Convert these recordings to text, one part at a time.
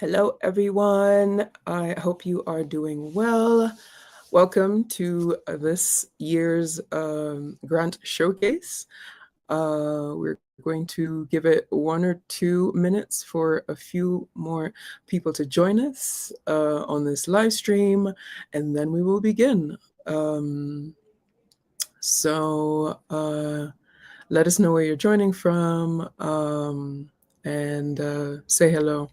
Hello, everyone. I hope you are doing well. Welcome to this year's grant showcase. We're going to give it 1 or 2 minutes for a few more people to join us on this live stream, and then we will begin. So let us know where you're joining from and say hello.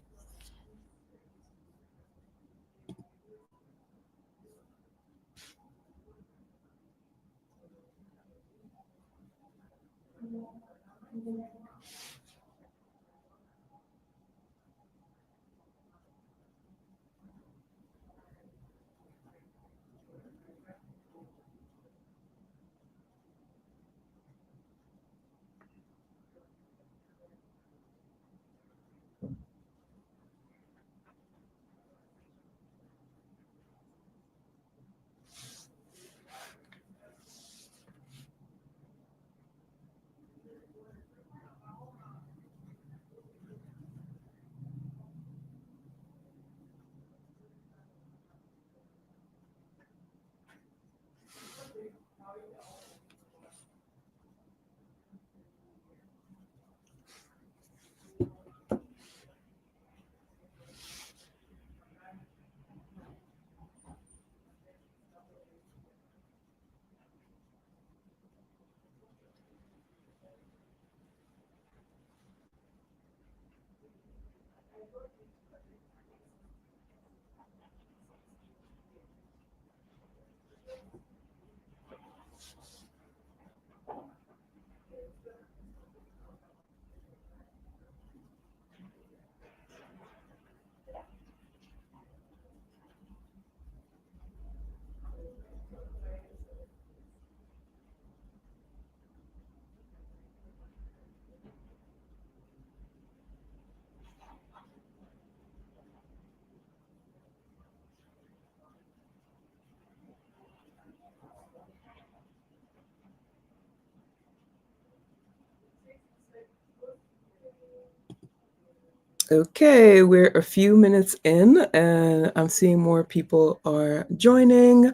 Okay, we're a few minutes in and I'm seeing more people are joining.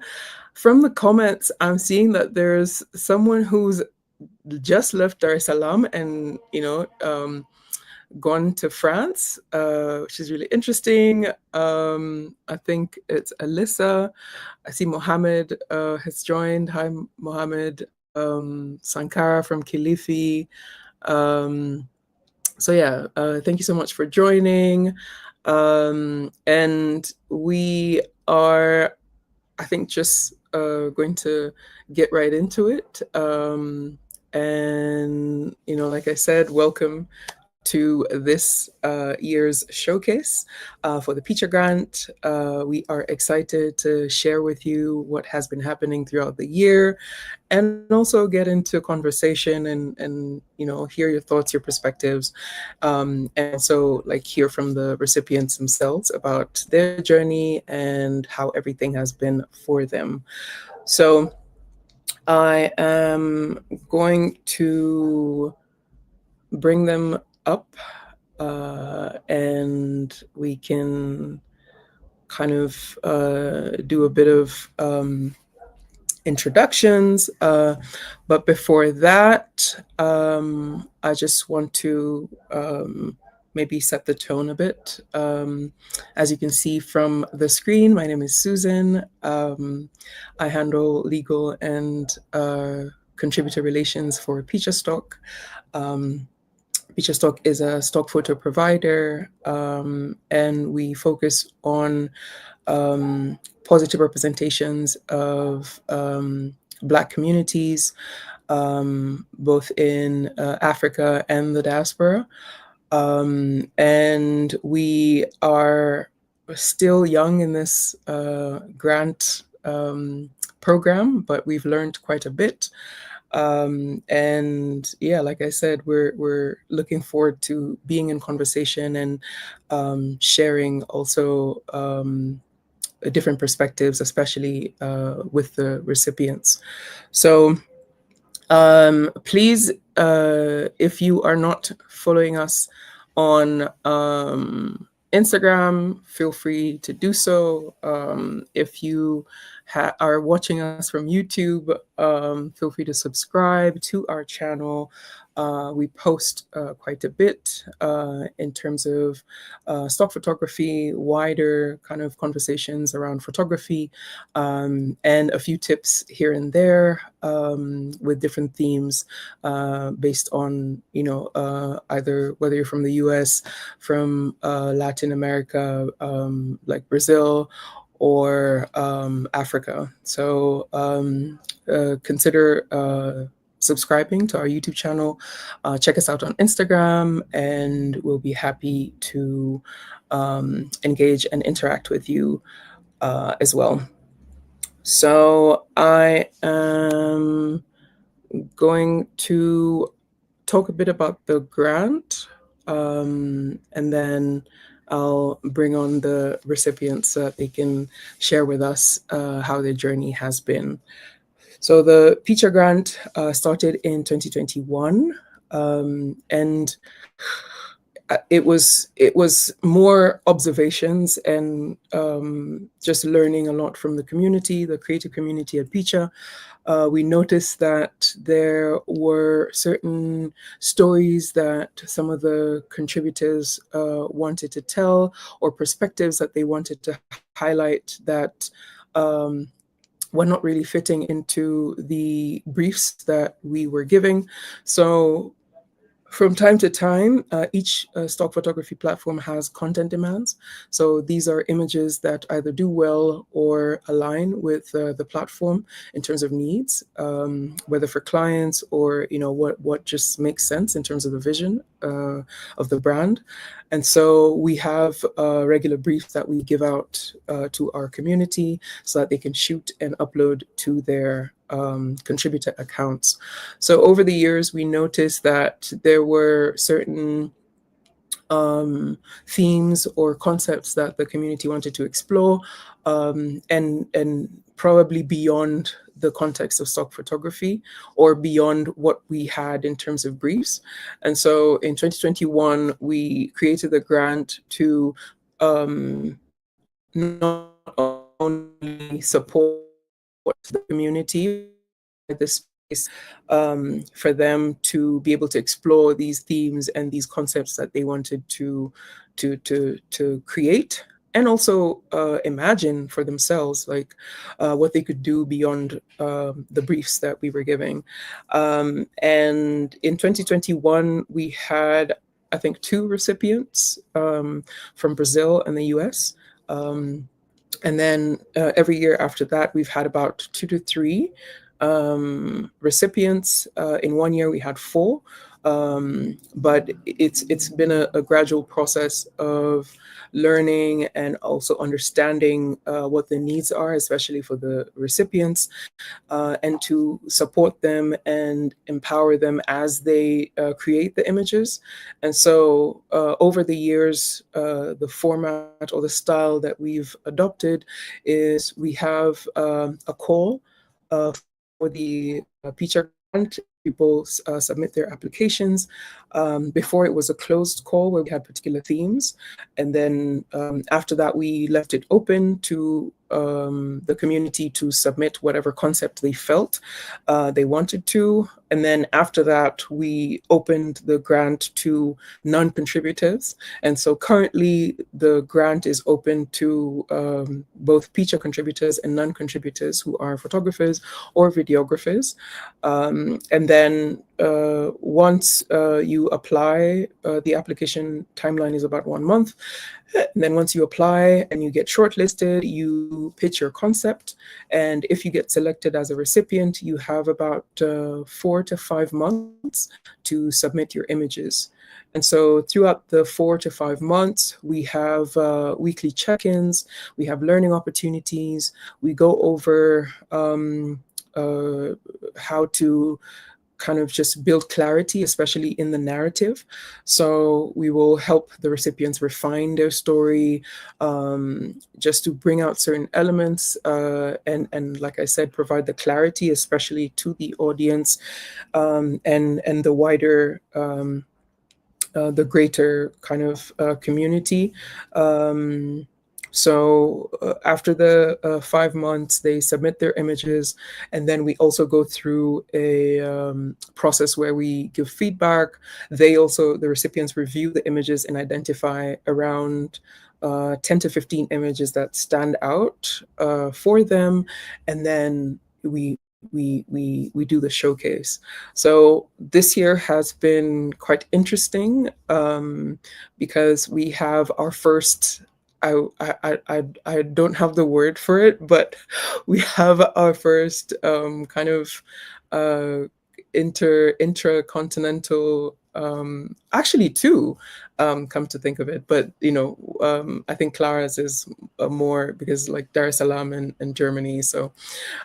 From the comments, I'm seeing that there's someone who's just left Dar es Salaam and, gone to France, which is really interesting. I think it's Alyssa. I see Mohammed has joined. Hi, Mohammed. Sankara from Kilifi. So yeah, thank you so much for joining. And we are, I think, just going to get right into it. And, like I said, welcome to this year's showcase for the PICHA Grant. We are excited to share with you what has been happening throughout the year and also get into conversation and hear your thoughts, your perspectives, and also hear from the recipients themselves about their journey and how everything has been for them. So I am going to bring them up and we can kind of do a bit of introductions. But before that, I just want to maybe set the tone a bit. As you can see from the screen, my name is Susan. I handle legal and contributor relations for PICHA Stock. PICHA Stock is a stock photo provider, and we focus on positive representations of Black communities, both in Africa and the diaspora. And we are still young in this grant program, but we've learned quite a bit. And yeah, like I said, we're looking forward to being in conversation and sharing also different perspectives, especially with the recipients. So please, if you are not following us on Instagram, feel free to do so. If you are watching us from YouTube, feel free to subscribe to our channel. We post quite a bit in terms of stock photography, wider kind of conversations around photography, and a few tips here and there with different themes based on, either whether you're from the US, from Latin America, like Brazil, or Africa. So consider subscribing to our YouTube channel. Check us out on Instagram, and we'll be happy to engage and interact with you as well. So I am going to talk a bit about the grant, and then I'll bring on the recipients so that they can share with us how their journey has been. So the PICHA Grant started in 2021, and it was more observations and just learning a lot from the community, the creative community at PICHA. We noticed that there were certain stories that some of the contributors wanted to tell, or perspectives that they wanted to highlight that were not really fitting into the briefs that we were giving. So from time to time, each stock photography platform has content demands. So these are images that either do well or align with the platform in terms of needs, whether for clients or what just makes sense in terms of the vision of the brand. And so we have regular briefs that we give out to our community so that they can shoot and upload to their contributor accounts. So over the years, we noticed that there were certain themes or concepts that the community wanted to explore, and probably beyond the context of stock photography, or beyond what we had in terms of briefs. And so in 2021, we created the grant to not only support the community, the space for them to be able to explore these themes and these concepts that they wanted to create, and also imagine for themselves, like what they could do beyond the briefs that we were giving. And in 2021, we had, I think, 2 recipients from Brazil and the US. And then every year after that, we've had about 2 to 3 recipients. In one year, we had 4. But it's been a gradual process of learning and also understanding what the needs are, especially for the recipients, and to support them and empower them as they create the images. And so over the years, the format or the style that we've adopted is we have a call for the PICHA grant. People submit their applications. Before, it was a closed call where we had particular themes. And then after that, we left it open to the community to submit whatever concept they felt they wanted to. And then after that, we opened the grant to non-contributors. And so currently, the grant is open to both PICHA contributors and non-contributors who are photographers or videographers. And then once you apply, the application timeline is about 1 month. And then once you apply and you get shortlisted, you pitch your concept. And if you get selected as a recipient, you have about 4 to 5 months to submit your images. And so throughout the 4 to 5 months, we have weekly check-ins, we have learning opportunities, we go over how to kind of just build clarity, especially in the narrative. So we will help the recipients refine their story, just to bring out certain elements, and like I said, provide the clarity, especially to the audience, and the wider the greater kind of community. So after the 5 months, they submit their images, and then we also go through a process where we give feedback. They also, the recipients, review the images and identify around 10 to 15 images that stand out for them, and then we do the showcase. So this year has been quite interesting because we have our first. I don't have the word for it, but we have our first kind of uh, intracontinental, actually two, come to think of it. But I think Clara's is more because like Dar es Salaam and Germany, so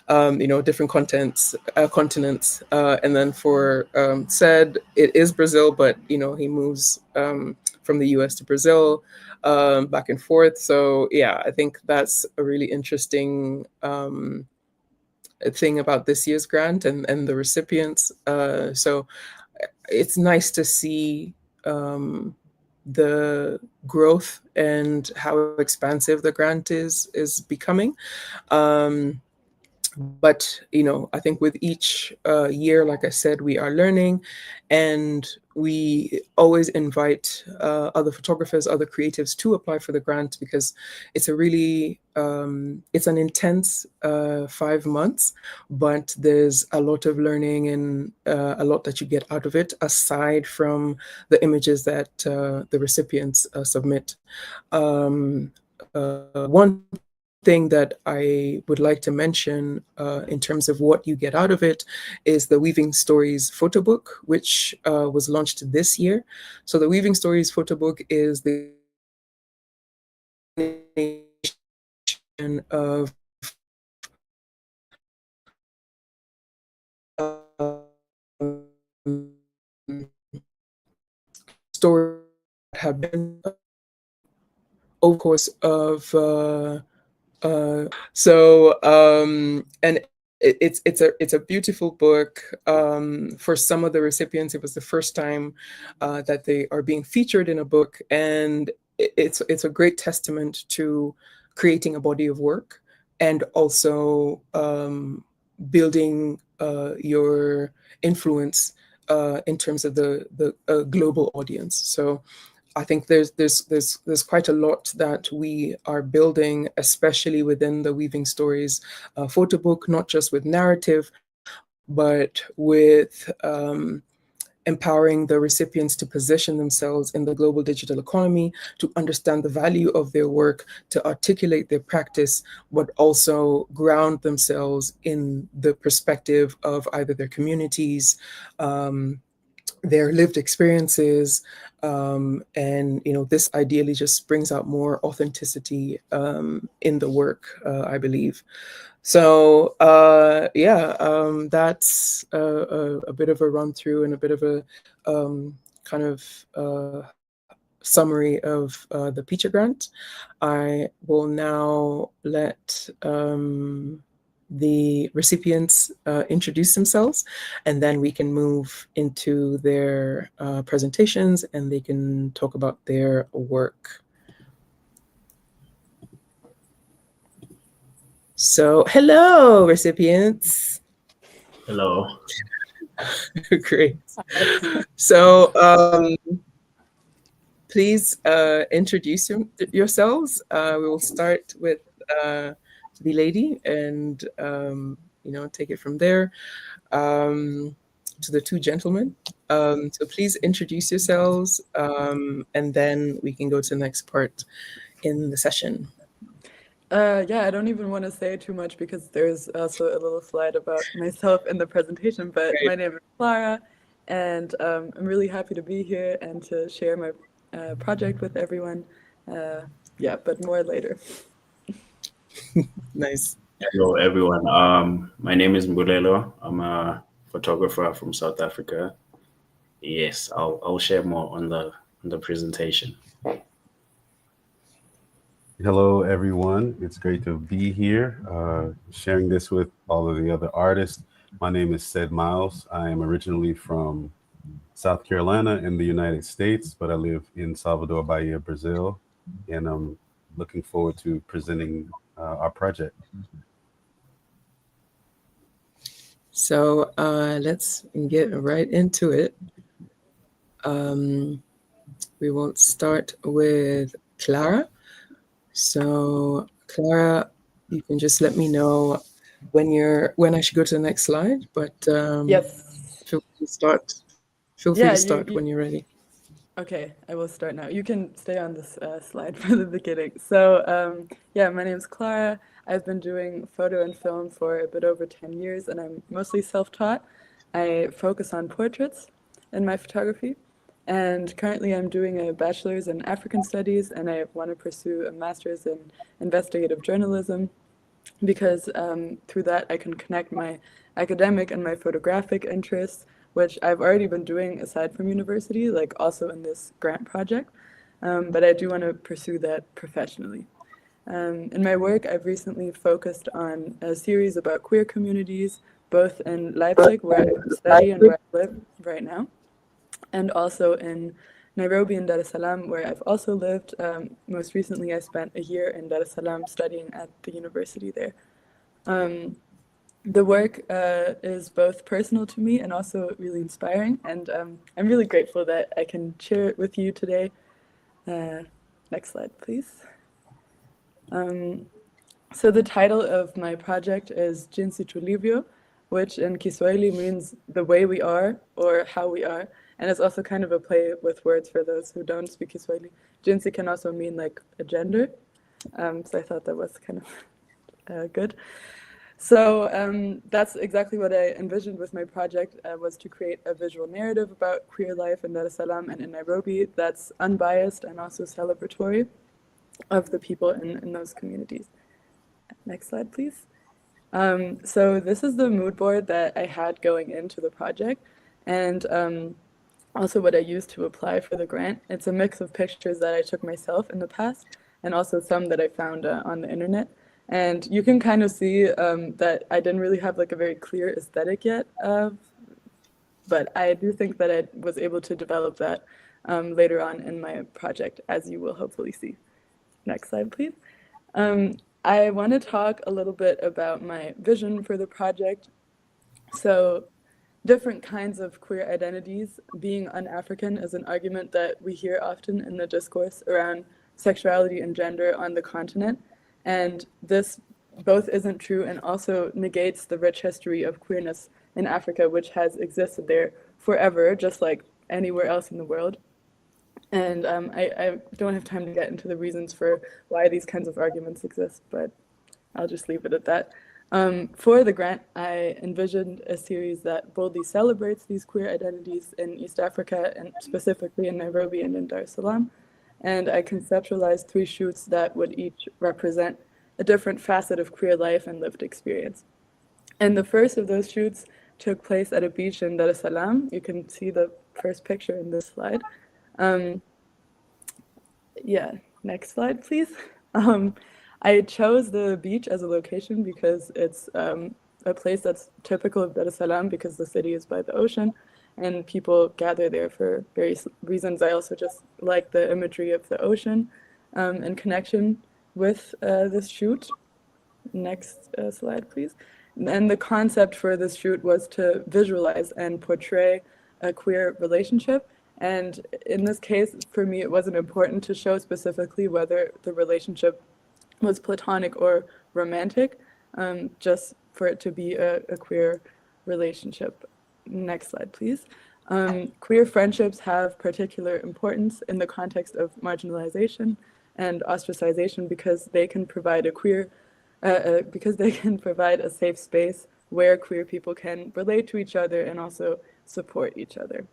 different continents. And then for Sed, it is Brazil, but he moves from the US to Brazil, back and forth. So yeah, I think that's a really interesting thing about this year's grant and the recipients. So it's nice to see the growth and how expansive the grant is becoming. But I think with each year, like I said, we are learning, and we always invite other photographers, other creatives to apply for the grant, because it's a really it's an intense 5 months, but there's a lot of learning and a lot that you get out of it, aside from the images that the recipients submit. One thing that I would like to mention in terms of what you get out of it is the Weaving Stories photo book, which was launched this year. So the Weaving Stories photo book is the of stories that have been over the course of and it's a beautiful book. For some of the recipients, it was the first time that they are being featured in a book, and it's a great testament to creating a body of work, and also building your influence in terms of the global audience. So I think there's quite a lot that we are building, especially within the Weaving Stories photo book, not just with narrative, but with empowering the recipients to position themselves in the global digital economy, to understand the value of their work, to articulate their practice, but also ground themselves in the perspective of either their communities, their lived experiences, and this ideally just brings out more authenticity in the work, I believe. So that's a bit of a run through and a bit of a kind of summary of the PICHA grant. I will now let the recipients introduce themselves, and then we can move into their presentations, and they can talk about their work. So, hello, recipients. Hello. Great. So, please introduce yourselves. We will start with the lady, and take it from there to the two gentlemen. So please introduce yourselves, and then we can go to the next part in the session. Yeah, I don't even want to say too much because there's also a little slide about myself in the presentation, but my name is Klara, and I'm really happy to be here and to share my project with everyone. Yeah, but more later. Nice. Hello, everyone. My name is Mbulelo. I'm a photographer from South Africa. Yes, I'll share more on the presentation. Hello, everyone. It's great to be here, sharing this with all of the other artists. My name is Sed Miles. I am originally from South Carolina in the United States, but I live in Salvador Bahia, Brazil, and I'm looking forward to presenting our project. So let's get right into it. We will start with Klara. So Klara, you can just let me know when I should go to the next slide, but Yes. feel free to start when you're ready. Okay, I will start now. You can stay on this slide for the beginning. So yeah, my name is Klara. I've been doing photo and film for a bit over 10 years, and I'm mostly self-taught. I focus on portraits in my photography, and currently I'm doing a bachelor's in African studies, and I want to pursue a master's in investigative journalism, because through that I can connect my academic and my photographic interests, which I've already been doing aside from university, like also in this grant project, but I do want to pursue that professionally. In my work, I've recently focused on a series about queer communities, both in Leipzig, where I study and where I live right now, and also in Nairobi and Dar es Salaam, where I've also lived. Most recently, I spent a year in Dar es Salaam studying at the university there. The work is both personal to me and also really inspiring, and I'm really grateful that I can share it with you today. Next slide, please. So the title of my project is Jinsi Tulivyo, which in Kiswahili means the way we are or how we are. And it's also kind of a play with words for those who don't speak Kiswahili. Jinsi can also mean like a gender. So I thought that was kind of good. So that's exactly what I envisioned with my project, was to create a visual narrative about queer life in Dar es Salaam and in Nairobi that's unbiased and also celebratory of the people in those communities. Next slide, please. So this is the mood board that I had going into the project, and also what I used to apply for the grant. It's a mix of pictures that I took myself in the past, and also some that I found on the internet. And you can kind of see that I didn't really have like a very clear aesthetic yet, but I do think that I was able to develop that later on in my project, as you will hopefully see. Next slide, please. I want to talk a little bit about my vision for the project. So different kinds of queer identities. Being un-African is an argument that we hear often in the discourse around sexuality and gender on the continent. And this both isn't true and also negates the rich history of queerness in Africa, which has existed there forever, just like anywhere else in the world. And I don't have time to get into the reasons for why these kinds of arguments exist, but I'll just leave it at that. For the grant, I envisioned a series that boldly celebrates these queer identities in East Africa, and specifically in Nairobi and in Dar es Salaam. And I conceptualized 3 shoots that would each represent a different facet of queer life and lived experience. And the first of those shoots took place at a beach in Dar es Salaam. You can see the first picture in this slide. Yeah, next slide, please. I chose the beach as a location because it's a place that's typical of Dar es Salaam because the city is by the ocean and people gather there for various reasons. I also just like the imagery of the ocean in connection with this shoot. Next slide, please. And the concept for this shoot was to visualize and portray a queer relationship. And in this case, for me, it wasn't important to show specifically whether the relationship was platonic or romantic, just for it to be a queer relationship. Next slide, please. Queer friendships have particular importance in the context of marginalization and ostracization because they can provide a safe space where queer people can relate to each other and also support each other.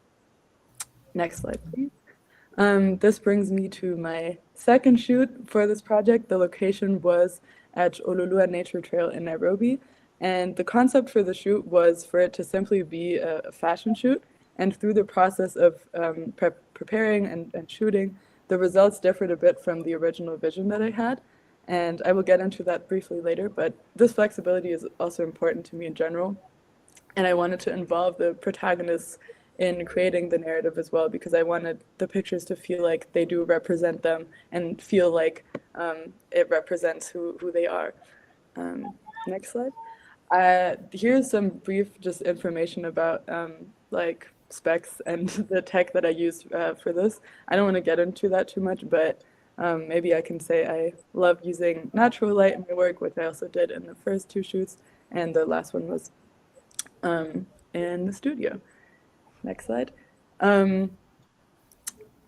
Next slide, please. This brings me to my second shoot for this project. The location was at Ololua Nature Trail in Nairobi. And the concept for the shoot was for it to simply be a fashion shoot. And through the process of preparing and shooting, the results differed a bit from the original vision that I had. And I will get into that briefly later, but this flexibility is also important to me in general. And I wanted to involve the protagonists in creating the narrative as well, because I wanted the pictures to feel like they do represent them and feel like it represents who they are. Next slide. Here's some brief just information about like specs and the tech that I used for this. I don't want to get into that too much, but maybe I can say I love using natural light in my work, which I also did in the first 2 shoots, and the last one was in the studio. Next slide.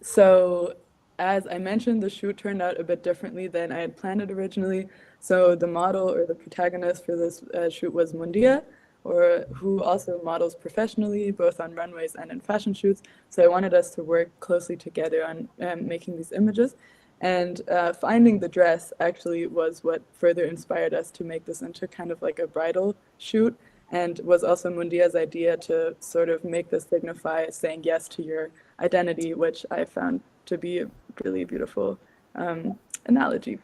So as I mentioned, the shoot turned out a bit differently than I had planned it originally. So the model or the protagonist for this shoot was Mundia, who also models professionally, both on runways and in fashion shoots. So I wanted us to work closely together on making these images. And finding the dress actually was what further inspired us to make this into kind of like a bridal shoot, and was also Mundia's idea to sort of make this signify saying yes to your identity, which I found to be a really beautiful analogy.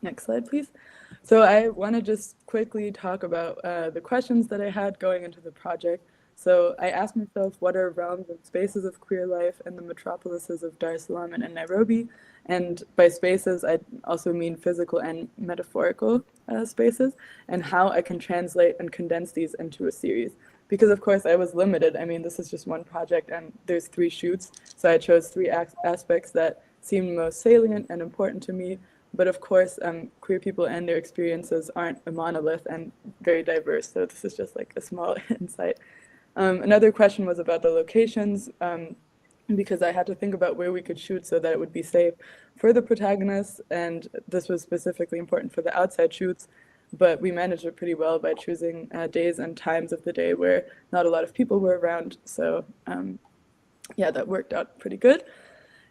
Next slide, please. So I want to just quickly talk about the questions that I had going into the project. So I asked myself, what are realms and spaces of queer life in the metropolises of Dar es Salaam and Nairobi? And by spaces, I also mean physical and metaphorical spaces, and how I can translate and condense these into a series. Because of course I was limited. I mean, this is just one project and there's 3 shoots. So I chose 3 aspects that seemed most salient and important to me. But of course, queer people and their experiences aren't a monolith and very diverse. So this is just like a small insight. Another question was about the locations, because I had to think about where we could shoot so that it would be safe for the protagonists. And this was specifically important for the outside shoots, but we managed it pretty well by choosing days and times of the day where not a lot of people were around. So yeah, that worked out pretty good.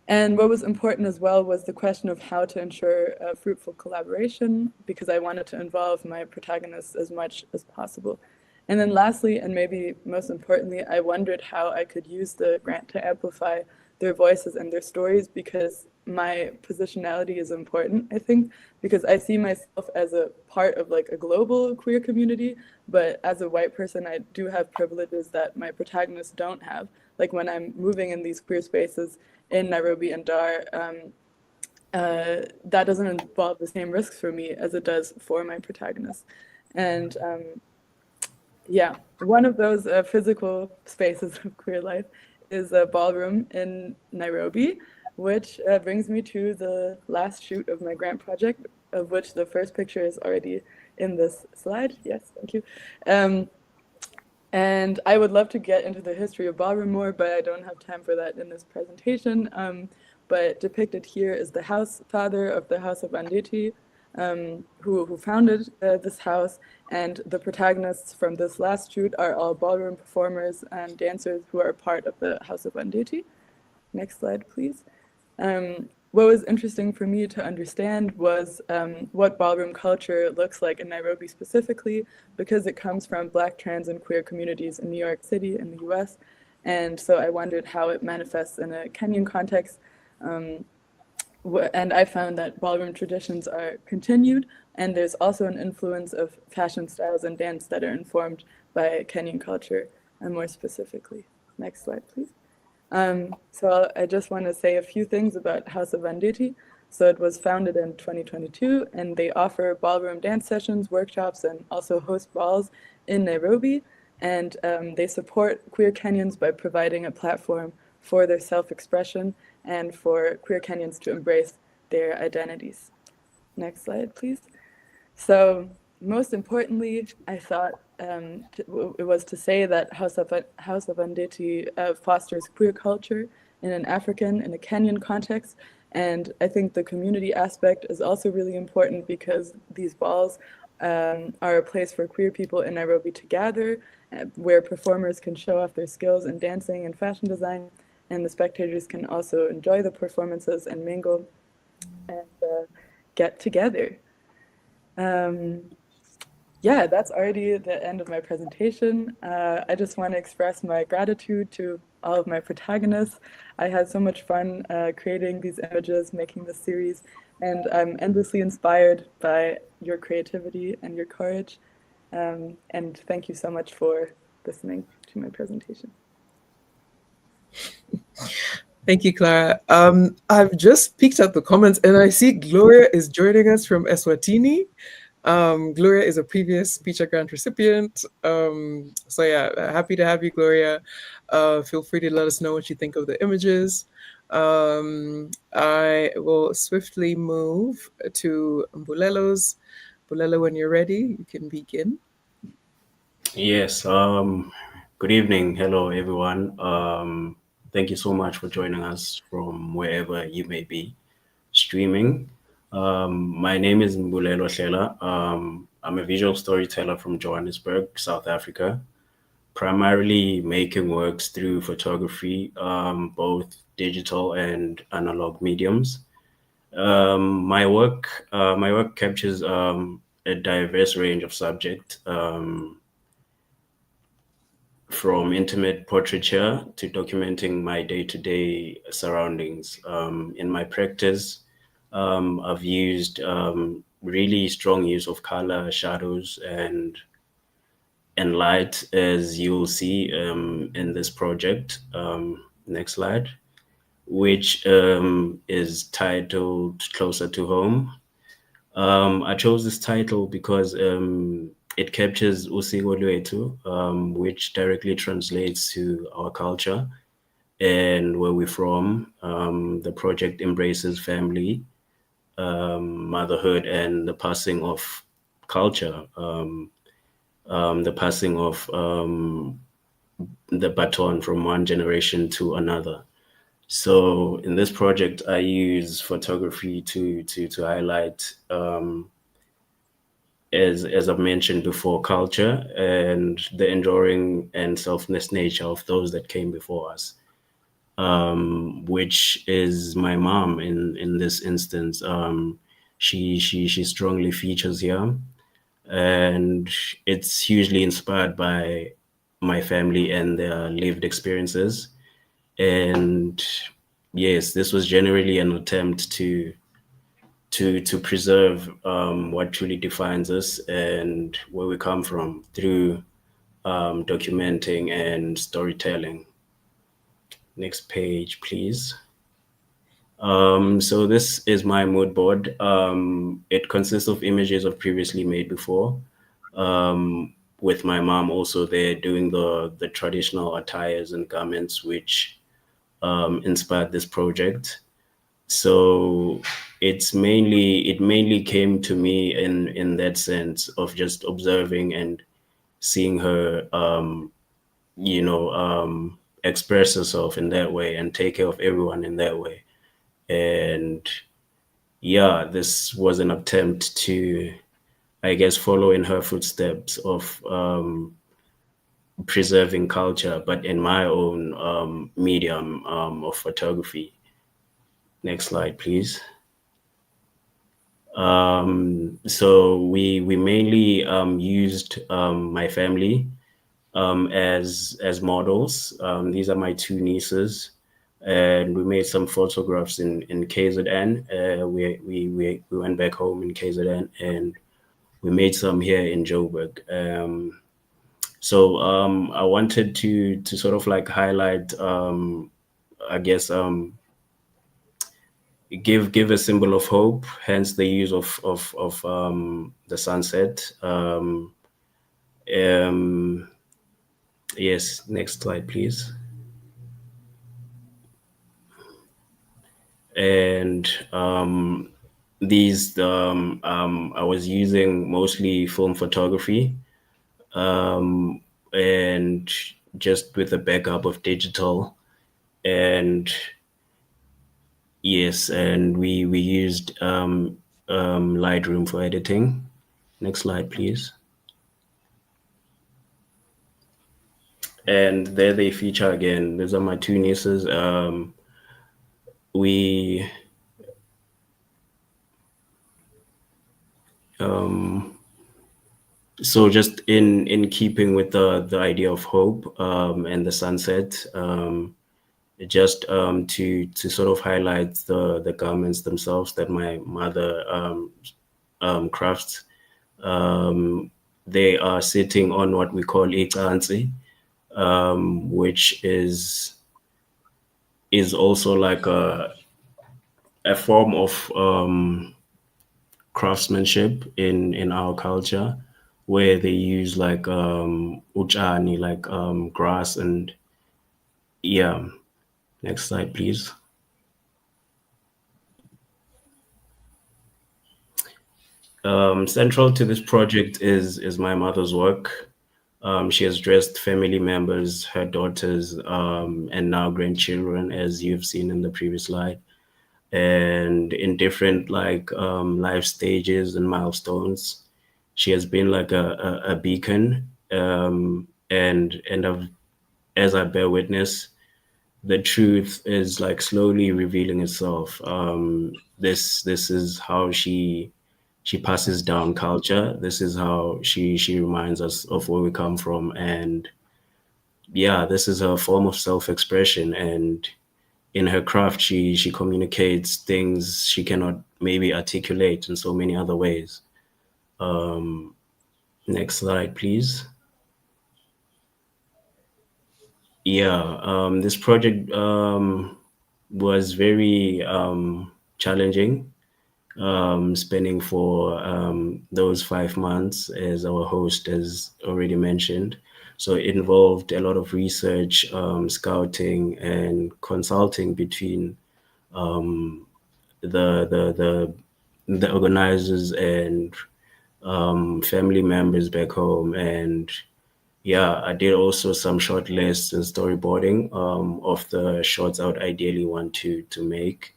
And what was important as well was the question of how to ensure a fruitful collaboration, because I wanted to involve my protagonists as much as possible. And then lastly, and maybe most importantly, I wondered how I could use the grant to amplify their voices and their stories, because my positionality is important, I think, because I see myself as a part of like a global queer community, but as a white person, I do have privileges that my protagonists don't have. Like when I'm moving in these queer spaces in Nairobi and Dar, that doesn't involve the same risks for me as it does for my protagonists. And yeah, one of those physical spaces of queer life is a ballroom in Nairobi, which brings me to the last shoot of my grant project, of which the first picture is already in this slide. Yes, thank you. And I would love to get into the history of ballroom more, but I don't have time for that in this presentation. But depicted here is the house father of the House of Andeti, who founded this house, and the protagonists from this last shoot are all ballroom performers and dancers who are part of the House of Andeti. Next slide, please. What was interesting for me to understand was what ballroom culture looks like in Nairobi specifically, because it comes from Black, trans, and queer communities in New York City in the US. And so I wondered how it manifests in a Kenyan context. And I found that ballroom traditions are continued, and there's also an influence of fashion styles and dance that are informed by Kenyan culture, and more specifically. Next slide, please. So I just want to say a few things about House of Andeti. So it was founded in 2022, and they offer ballroom dance sessions, workshops, and also host balls in Nairobi. And they support queer Kenyans by providing a platform for their self-expression and for queer Kenyans to embrace their identities. Next slide, please. So most importantly, I thought it was to say that House of Andeti fosters queer culture in an African and a Kenyan context. And I think the community aspect is also really important, because these balls are a place for queer people in Nairobi to gather, where performers can show off their skills in dancing and fashion design, and the spectators can also enjoy the performances and mingle and get together. Yeah, that's already the end of my presentation. I just want to express my gratitude to all of my protagonists. I had so much fun creating these images, making this series, and I'm endlessly inspired by your creativity and your courage. And thank you so much for listening to my presentation. Thank you, Klara. I've just peeked at the comments and I see Gloria is joining us from Eswatini. Gloria is a previous PICHA Grant recipient. So yeah, happy to have you, Gloria. Feel free to let us know what you think of the images. I will swiftly move to Mbulelo's. Mbulelo, when you're ready, you can begin. Yes. Good evening. Hello, everyone. Thank you so much for joining us from wherever you may be streaming. My name is Mbulelo Hlela. I'm a visual storyteller from Johannesburg, South Africa, primarily making works through photography, both digital and analog mediums. My work captures a diverse range of subjects, from intimate portraiture to documenting my day-to-day surroundings. In my practice, I've used really strong use of color, shadows, and light, as you'll see in this project. Next slide, which is titled "Closer to Home." I chose this title because it captures usiko lwethu, which directly translates to our culture and where we're from. The project embraces family, motherhood, and the passing of culture, the passing of the baton from one generation to another. So in this project, I use photography to highlight, as I've mentioned before, culture and the enduring and selfless nature of those that came before us, which is my mom in this instance. She strongly features here, and it's hugely inspired by my family and their lived experiences. And yes, this was generally an attempt to preserve what truly defines us and where we come from through documenting and storytelling. Next page, please. So this is my mood board. It consists of images I've previously made before, with my mom also there doing the traditional attires and garments which inspired this project. So it mainly came to me in that sense of just observing and seeing her express herself in that way and take care of everyone in that way. And yeah, this was an attempt to, I guess, follow in her footsteps of preserving culture, but in my own medium of photography. Next slide, please. So we mainly used my family as models. These are my two nieces, and we made some photographs in KZN. We went back home in KZN, and we made some here in Joburg. So I wanted to sort of like highlight, I guess, give a symbol of hope, hence the use of the sunset. Yes, next slide, please. And these I was using mostly film photography, and just with a backup of digital. And yes, and we used Lightroom for editing. Next slide, please. And there they feature again. These are my two nieces. We So just in keeping with the idea of hope and the sunset, just to sort of highlight the garments themselves that my mother crafts. They are sitting on what we call icansi, which is is also like a form of craftsmanship in our culture, where they use like uchani, like grass, and yeah. Next slide, please. Central to this project is my mother's work. She has dressed family members, her daughters, and now grandchildren, as you've seen in the previous slide, and in different like life stages and milestones. She has been like a beacon, and as I bear witness, the truth is like slowly revealing itself. This is how she passes down culture. This is how she reminds us of where we come from, and yeah, this is a form of self-expression. And in her craft, she communicates things she cannot maybe articulate in so many other ways. Next slide, please. Yeah, this project was very challenging, spending for those 5 months, as our host has already mentioned. So it involved a lot of research, scouting, and consulting between the organizers and family members back home. And yeah, I did also some short lists and storyboarding of the shots I would ideally want to make.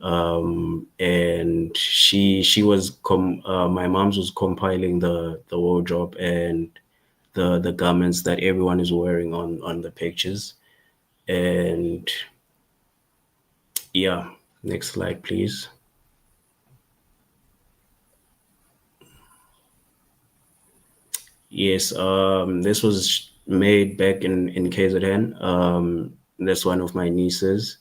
And she was my mom's was compiling the wardrobe and the garments that everyone is wearing on the pictures. And yeah, next slide, please. Yes, this was made back in KZN. That's one of my nieces.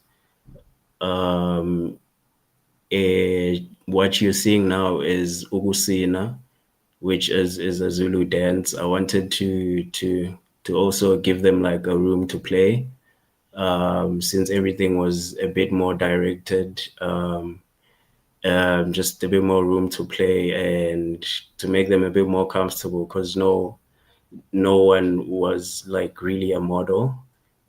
What you're seeing now is Ugusina, which is a Zulu dance. I wanted to also give them like a room to play, since everything was a bit more directed, just a bit more room to play and to make them a bit more comfortable, because no one was like really a model,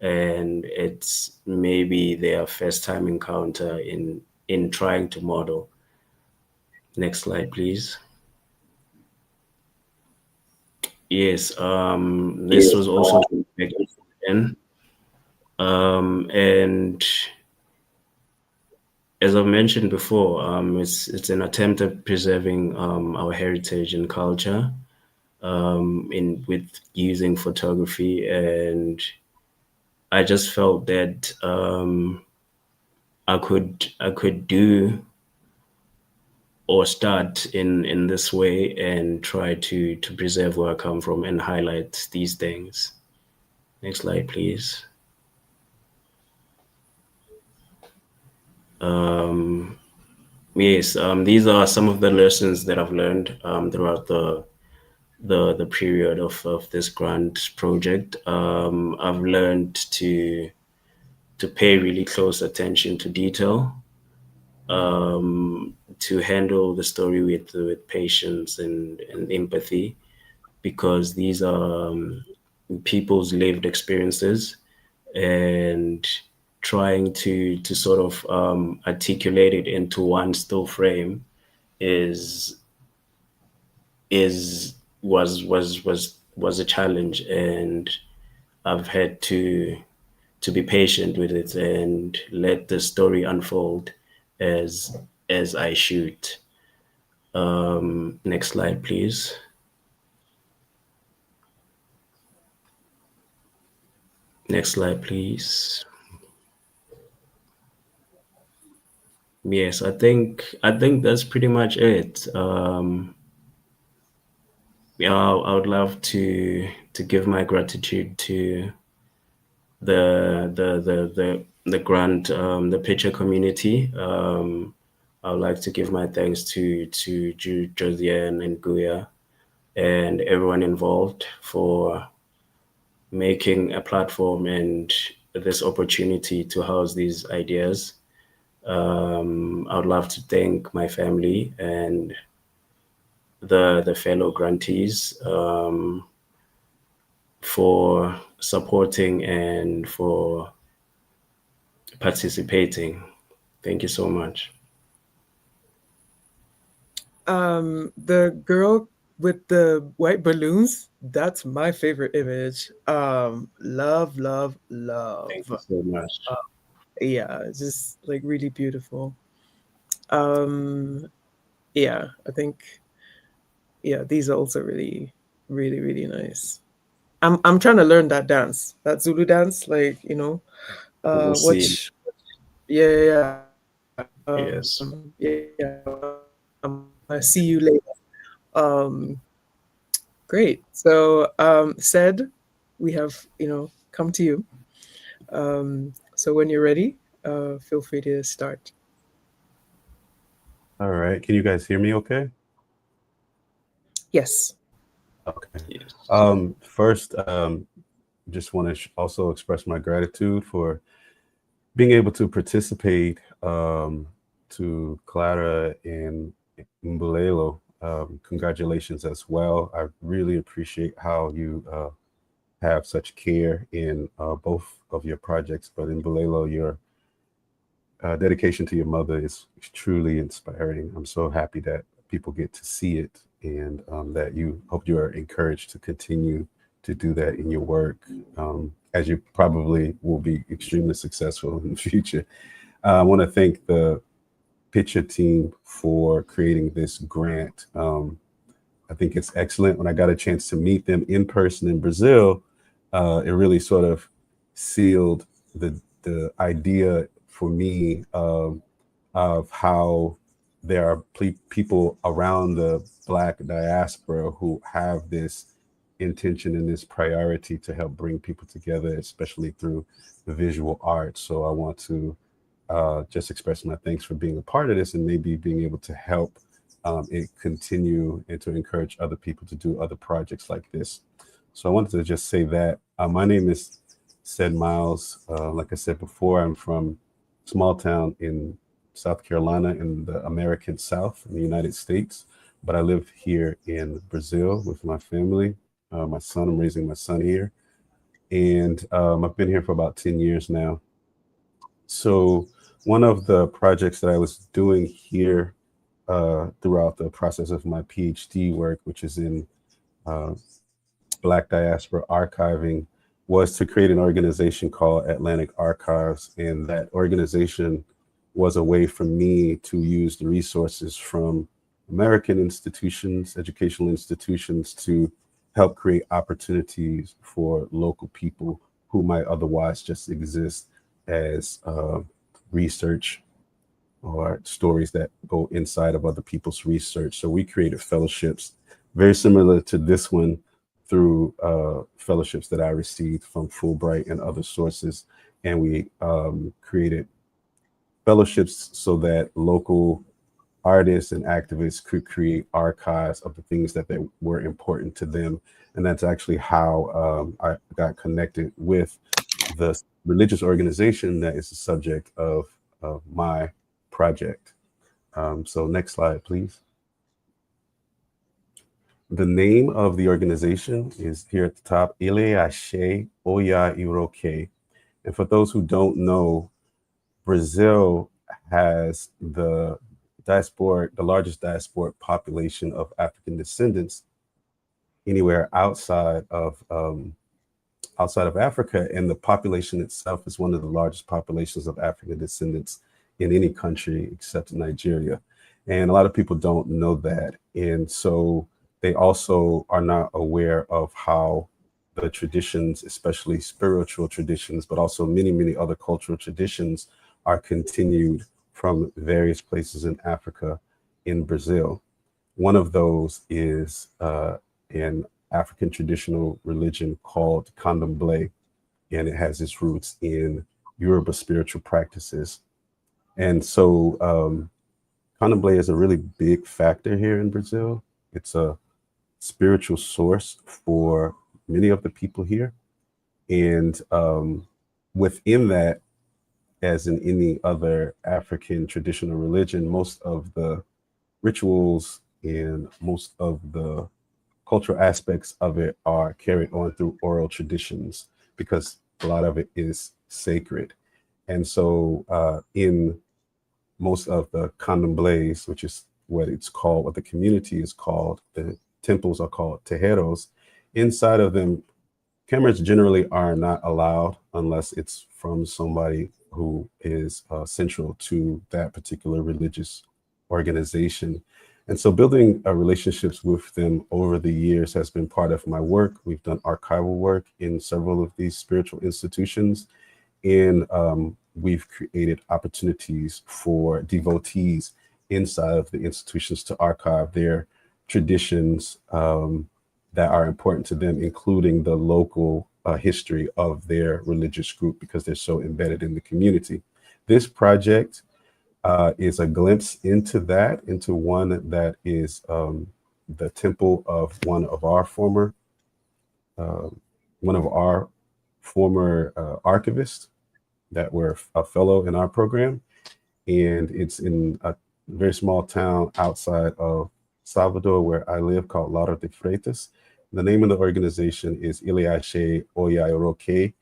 and it's maybe their first time encounter in trying to model. Next slide, please. Yes, this was also back then. And as I've mentioned before, it's an attempt at preserving our heritage and culture, in with using photography. And I just felt that I could do or start in this way and try to preserve where I come from and highlight these things. Next slide, please. Yes, these are some of the lessons that I've learned throughout the period of this grant project. I've learned to pay really close attention to detail, to handle the story with patience and empathy, because these are people's lived experiences, and trying to sort of articulate it into one still frame is is was a challenge, and I've had to be patient with it and let the story unfold as I shoot. Next slide, please. Next slide, please. Yes, I think that's pretty much it. Yeah, I would love to give my gratitude to the grant, the PICHA community. I would like to give my thanks to Josiane and Guya and everyone involved for making a platform and this opportunity to house these ideas. I would love to thank my family and the fellow grantees for supporting and for participating. Thank you so much. The girl with the white balloons, that's my favorite image. Love, love, love. Thank you so much. Yeah, it's just like really beautiful. Um, yeah, I think these are also really, really, really nice. I'm trying to learn that dance, that Zulu dance, like, We'll see. which yeah. Yes. I see you later. Um, Great. So, Sed, we have, come to you. So when you're ready, feel free to start. All right. Can you guys hear me okay? Yes. Okay. Yes. First, just want to also express my gratitude for being able to participate to Klara and Mbulelo. Congratulations as well. I really appreciate how you have such care in both of your projects, but in Mbulelo, your dedication to your mother is truly inspiring. I'm so happy that people get to see it, and that you hope you are encouraged to continue to do that in your work, as you probably will be extremely successful in the future. I want to thank the PICHA team for creating this grant. I think it's excellent. When I got a chance to meet them in person in Brazil, it really sort of sealed the idea for me of how there are people around the Black diaspora who have this intention and this priority to help bring people together, especially through the visual arts. So I want to just express my thanks for being a part of this and maybe being able to help it continue and to encourage other people to do other projects like this. So I wanted to just say that my name is Sed Miles. Like I said before, I'm from small town in South Carolina in the American South in the United States, but I live here in Brazil with my family. My son, I'm raising my son here, and I've been here for about 10 years now. So one of the projects that I was doing here throughout the process of my PhD work, which is in uh, Black diaspora archiving, was to create an organization called Atlantic Archives. And that organization was a way for me to use the resources from American institutions, educational institutions, to help create opportunities for local people who might otherwise just exist as research or stories that go inside of other people's research. So we created fellowships very similar to this one through fellowships that I received from Fulbright and other sources. And we created fellowships so that local artists and activists could create archives of the things that they were important to them. And that's actually how I got connected with the religious organization that is the subject of my project. So next slide, please. The name of the organization is here at the top, Ile Ashe Oya Iroke. And for those who don't know, Brazil has the largest diasporic population of African descendants anywhere outside of Africa, and the population itself is one of the largest populations of African descendants in any country except Nigeria. And a lot of people don't know that. And so they also are not aware of how the traditions, especially spiritual traditions, but also many, many other cultural traditions, are continued from various places in Africa in Brazil. One of those is an African traditional religion called Candomblé, and it has its roots in Yoruba spiritual practices. And so Candomblé is a really big factor here in Brazil. It's a spiritual source for many of the people here. And within that, as in any other African traditional religion, most of the rituals and most of the cultural aspects of it are carried on through oral traditions because a lot of it is sacred. And so in most of the candomblés, which is what it's called, what the community is called, the temples are called tejeros. Inside of them, cameras generally are not allowed unless it's from somebody who is central to that particular religious organization. And so building relationships with them over the years has been part of my work. We've done archival work in several of these spiritual institutions, and we've created opportunities for devotees inside of the institutions to archive their traditions that are important to them, including the local history of their religious group, because they're so embedded in the community. This project is a glimpse into that, into one that is the temple of one of our former archivists that were a fellow in our program. And it's in a very small town outside of Salvador, where I live, called Klara Trede. The name of the organization is Iliashe Oya Roque.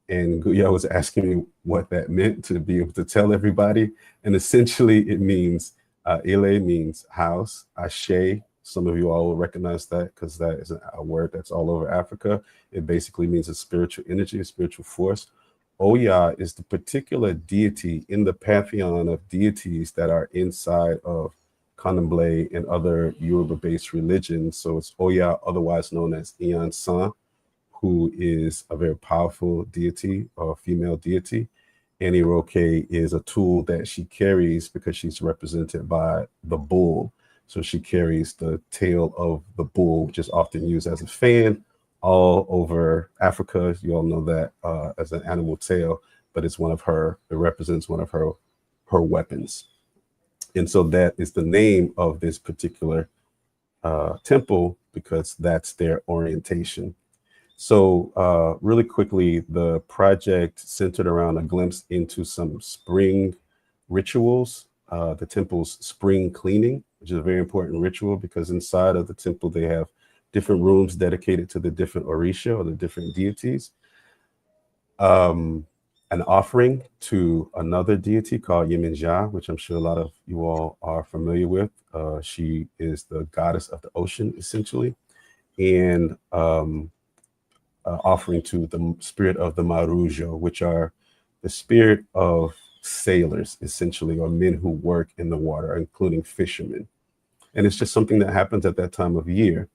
And Guya was asking me what that meant to be able to tell everybody. And essentially it means, Ile means house, Ashe, some of you all will recognize that because that is a word that's all over Africa. It basically means a spiritual energy, a spiritual force. Oya is the particular deity in the pantheon of deities that are inside of Candomblé and other Yoruba-based religions. So it's Oya, otherwise known as Iyan San, who is a very powerful deity or female deity. And Iroke is a tool that she carries because she's represented by the bull. So she carries the tail of the bull, which is often used as a fan all over Africa. You all know that as an animal tail, but it's one of her, it represents one of her weapons. And so that is the name of this particular temple, because that's their orientation. So really quickly, the project centered around a glimpse into some spring rituals, the temple's spring cleaning, which is a very important ritual because inside of the temple, they have different rooms dedicated to the different orisha or the different deities. An offering to another deity called Yemenja, which I'm sure a lot of you all are familiar with. She is the goddess of the ocean, essentially. And offering to the spirit of the Marujo, which are the spirit of sailors, essentially, or men who work in the water, including fishermen. And it's just something that happens at that time of year.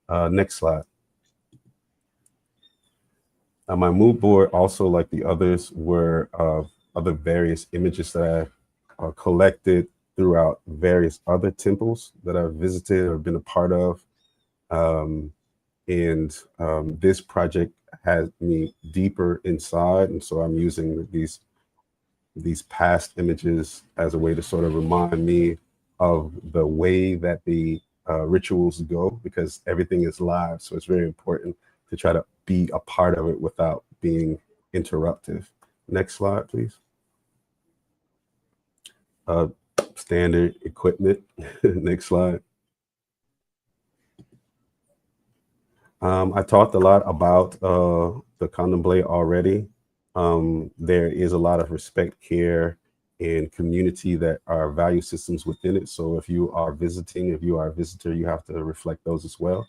Next slide. My mood board, also like the others, were other various images that I collected throughout various other temples that I've visited or been a part of. This project has me deeper inside, and so I'm using these past images as a way to sort of remind me of the way that the rituals go, because everything is live, so it's very important to try to be a part of it without being interruptive. Next slide, please. Standard equipment. Next slide. I talked a lot about the Candomblé already. There is a lot of respect, care, and community that are value systems within it. So if you are visiting, if you are a visitor, you have to reflect those as well.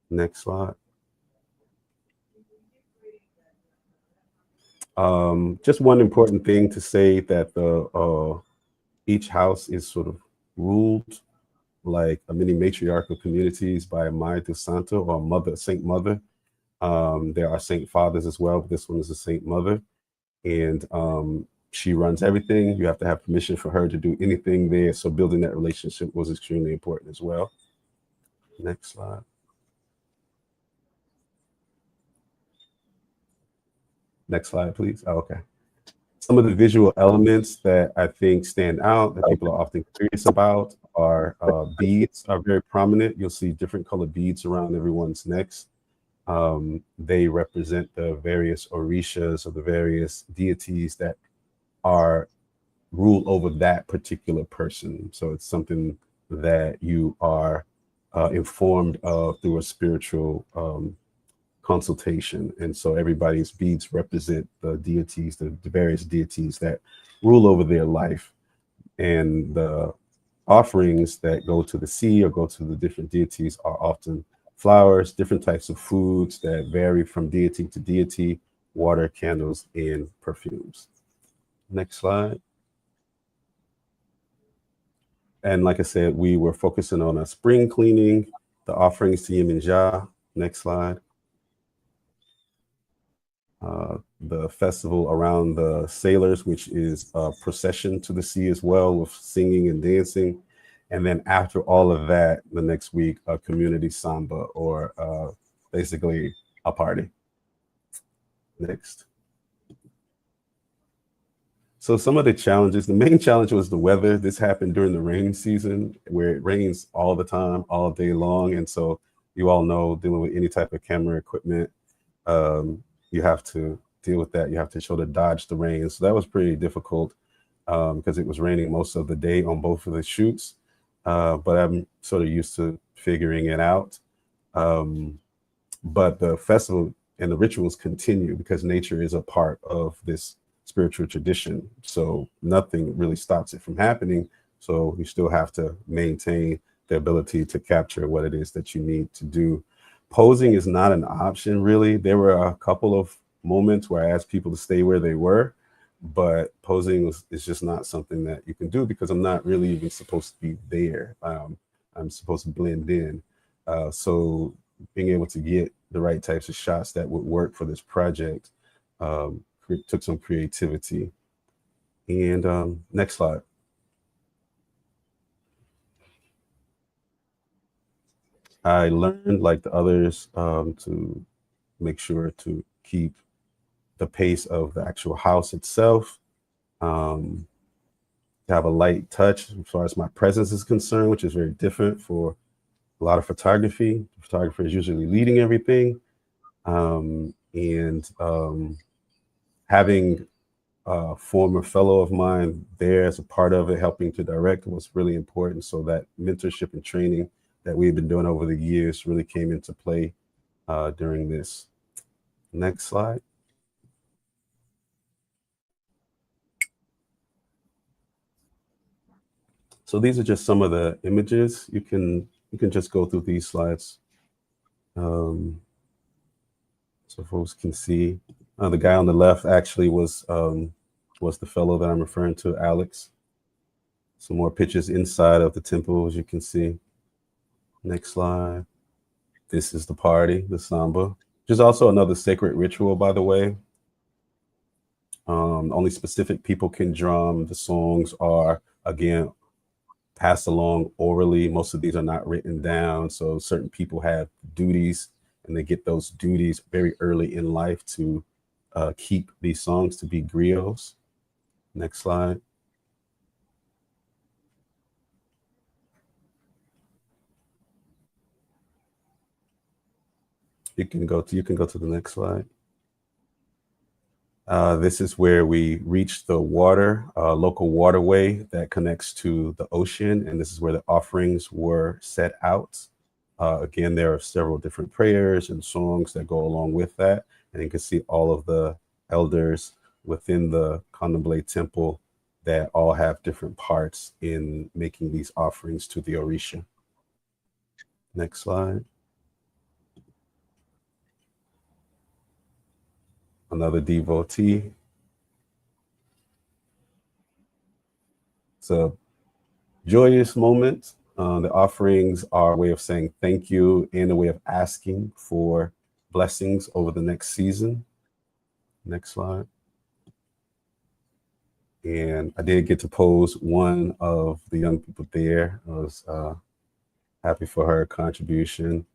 Next slide. Just one important thing to say, that the each house is sort of ruled like a mini matriarchal communities by a Mãe de Santo, or Mother, Saint Mother. There are Saint Fathers as well, but this one is a Saint Mother. And she runs everything. You have to have permission for her to do anything there. So building that relationship was extremely important as well. Next slide. Next slide, please. Oh, okay. Some of the visual elements that I think stand out, that people are often curious about, are beads are very prominent. You'll see different colored beads around everyone's necks. They represent the various orishas or the various deities that are rule over that particular person. So it's something that you are informed of through a spiritual consultation. And so everybody's beads represent the deities, the various deities that rule over their life. And the offerings that go to the sea or go to the different deities are often flowers, different types of foods that vary from deity to deity, water, candles, and perfumes. Next slide. And like I said, we were focusing on a spring cleaning, the offerings to Yemenja. Next slide. The festival around the sailors, which is a procession to the sea as well, with singing and dancing. And then after all of that, the next week, a community samba, or basically a party. Next. So some of the challenges, the main challenge was the weather. This happened during the rain season, where it rains all the time, all day long. And so you all know, dealing with any type of camera equipment, you have to deal with that. You have to show to dodge the rain. So that was pretty difficult because it was raining most of the day on both of the shoots. But I'm sort of used to figuring it out. But the festival and the rituals continue because nature is a part of this spiritual tradition. So nothing really stops it from happening. So you still have to maintain the ability to capture what it is that you need to do. Posing is not an option, really. There were a couple of moments where I asked people to stay where they were, but posing is just not something that you can do because I'm not really even supposed to be there. I'm supposed to blend in. So being able to get the right types of shots that would work for this project took some creativity. And next slide. I learned, like the others, to make sure to keep the pace of the actual house itself, to have a light touch as far as my presence is concerned, which is very different for a lot of photography. The photographer is usually leading everything. Having a former fellow of mine there as a part of it, helping to direct, was really important. So that mentorship and training that we've been doing over the years really came into play during this. Next slide. So these are just some of the images. You can just go through these slides so folks can see. The guy on the left actually was the fellow that I'm referring to, Alex. Some more pictures inside of the temple, as you can see. Next slide. This is the party, the samba, which is also another sacred ritual, by the way. Only specific people can drum. The songs are, again, passed along orally. Most of these are not written down. So certain people have duties, and they get those duties very early in life to keep these songs to be griots. Next slide. You can go to the next slide. This is where we reach the water, local waterway that connects to the ocean. And this is where the offerings were set out. Again, there are several different prayers and songs that go along with that. And you can see all of the elders within the Candomblé temple that all have different parts in making these offerings to the Orisha. Next slide. Another devotee. It's a joyous moment. The offerings are a way of saying thank you and a way of asking for blessings over the next season. Next slide. And I did get to pose one of the young people there. I was happy for her contribution.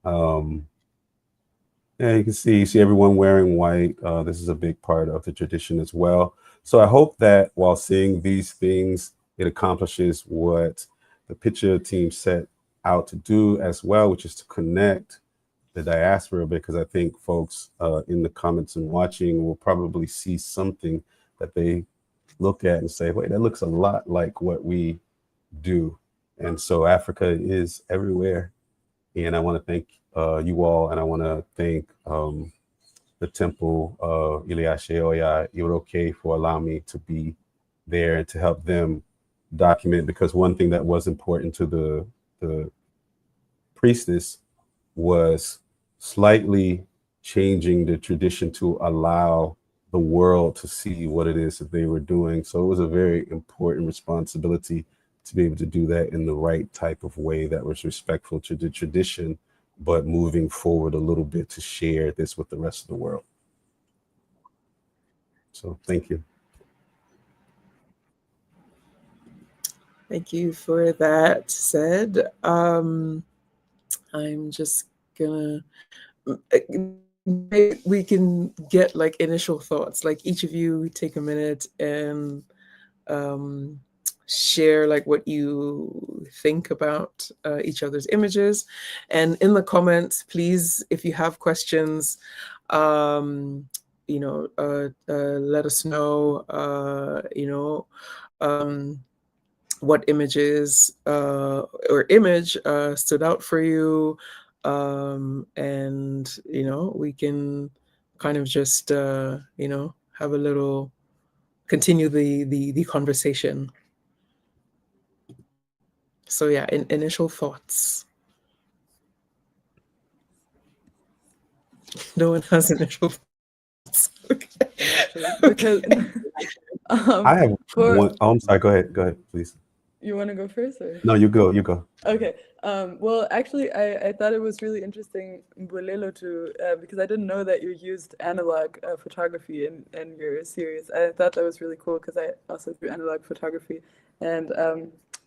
Yeah, you can see everyone wearing white. This is a big part of the tradition as well. So I hope that while seeing these things, it accomplishes what the PICHA team set out to do as well, which is to connect the diaspora, because I think folks in the comments and watching will probably see something that they look at and say, wait, that looks a lot like what we do. And so Africa is everywhere. And I want to thank you all, and I want to thank the temple, Iliashe Oya Iroke, for allowing me to be there and to help them document, because one thing that was important to the priestess was slightly changing the tradition to allow the world to see what it is that they were doing. So it was a very important responsibility to be able to do that in the right type of way that was respectful to the tradition, but moving forward a little bit to share this with the rest of the world. So thank you. Thank you for that, Sed. I'm just gonna, we can get like initial thoughts, like each of you take a minute and share like what you think about each other's images. And in the comments, please, if you have questions, let us know, what images or image stood out for you. And, we can kind of just, have a little, continue the conversation. So yeah, initial thoughts. No one has initial thoughts. Okay. Because I have one. Oh, I'm sorry. Go ahead, please. You want to go first, or? No, you go. Okay. Well, actually, I thought it was really interesting, Mbulelo, because I didn't know that you used analog photography in your series. I thought that was really cool because I also do analog photography, and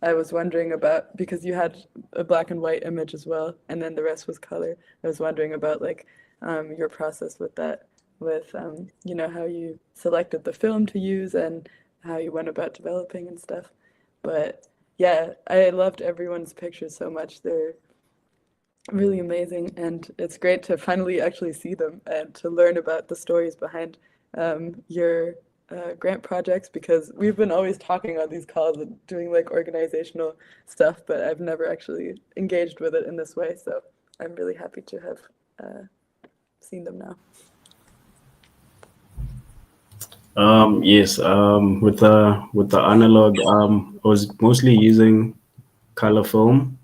I was wondering about, because you had a black and white image as well, and then the rest was color. I was wondering about like your process with that, with how you selected the film to use and how you went about developing and stuff. But yeah, I loved everyone's pictures so much. They're really amazing, and it's great to finally actually see them and to learn about the stories behind your grant projects, because we've been always talking on these calls and doing like organizational stuff, but I've never actually engaged with it in this way. So I'm really happy to have seen them now. Yes, with the analog, I was mostly using color film.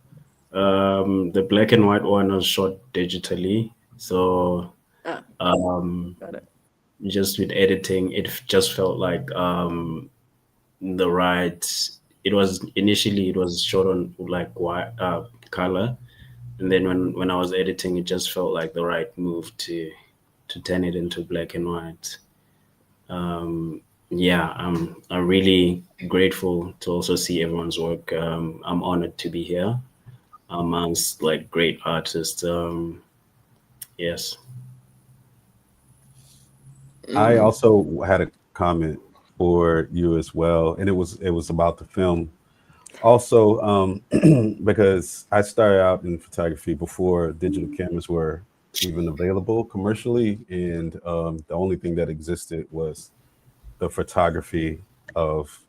The black and white one was shot digitally, so Got it. just with editing, it just felt like the right. It was initially shot on like white color, and then when I was editing, it just felt like the right move to turn it into black and white. Yeah, I'm really grateful to also see everyone's work. I'm honored to be here amongst like great artists. Yes. I also had a comment for you as well, and it was about the film. Also, because I started out in photography before digital cameras were even available commercially, and the only thing that existed was the photography of